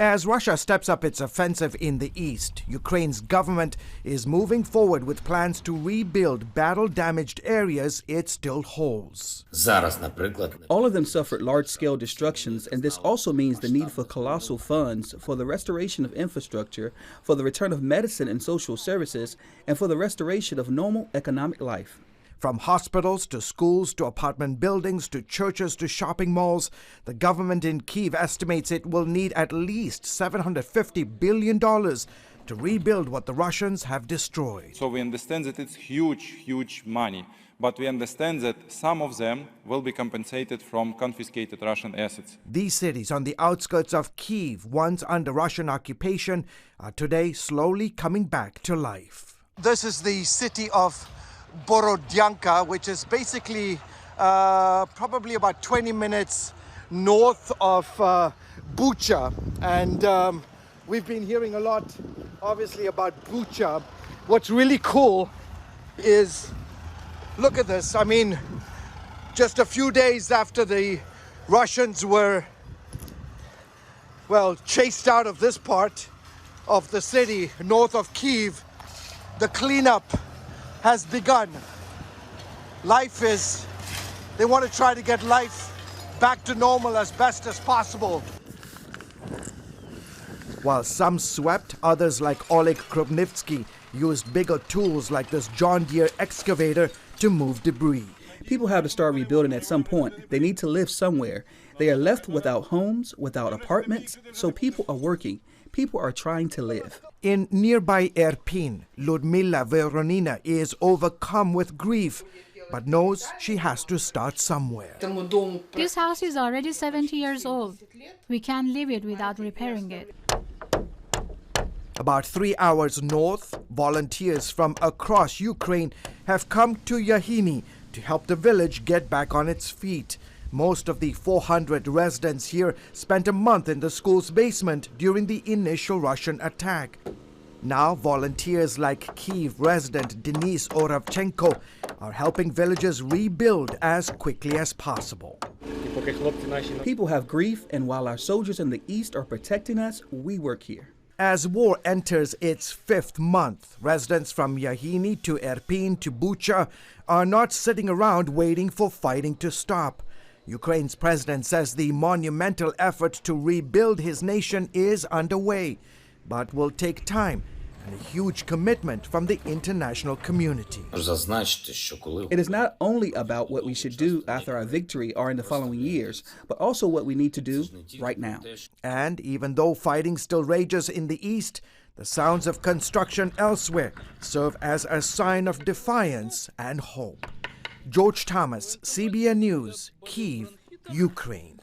As Russia steps up its offensive in the east, Ukraine's government is moving forward with plans to rebuild battle-damaged areas it still holds. All of them suffered large-scale destructions, and this also means the need for colossal funds for the restoration of infrastructure, for the return of medicine and social services, and for the restoration of normal economic life. From hospitals to schools to apartment buildings to churches to shopping malls, the government in Kyiv estimates it will need at least $750 billion to rebuild what the Russians have destroyed. So we understand that it's huge money, but we understand that some of them will be compensated from confiscated Russian assets. These cities on the outskirts of Kyiv, once under Russian occupation, are today slowly coming back to life. This is the city of Borodyanka, which is basically probably about 20 minutes north of Bucha. And we've been hearing a lot, obviously, about Bucha. What's really cool is, look at this. I mean, just a few days after the Russians were, well, chased out of this part of the city, north of Kyiv, the cleanup has begun. They want to try to get life back to normal as best as possible. While some swept, others like Oleg Kropnivsky used bigger tools like this John Deere excavator to move debris. People have to start rebuilding at some point. They need to live somewhere. They are left without homes, without apartments, so people are working. People are trying to live. In nearby Irpin, Ludmila Voronina is overcome with grief, but knows she has to start somewhere. This house is already 70 years old. We can't leave it without repairing it. About 3 hours north, volunteers from across Ukraine have come to Yahini to help the village get back on its feet. Most of the 400 residents here spent a month in the school's basement during the initial Russian attack. Now, volunteers like Kyiv resident Denis Oravchenko are helping villagers rebuild as quickly as possible. People have grief, and while our soldiers in the east are protecting us, we work here. As war enters its 5th month, residents from Yahini to Irpin to Bucha are not sitting around waiting for fighting to stop. Ukraine's president says the monumental effort to rebuild his nation is underway, but will take time and a huge commitment from the international community. It is not only about what we should do after our victory or in the following years, but also what we need to do right now. And even though fighting still rages in the east, the sounds of construction elsewhere serve as a sign of defiance and hope. George Thomas, CBN News, Kyiv, Ukraine.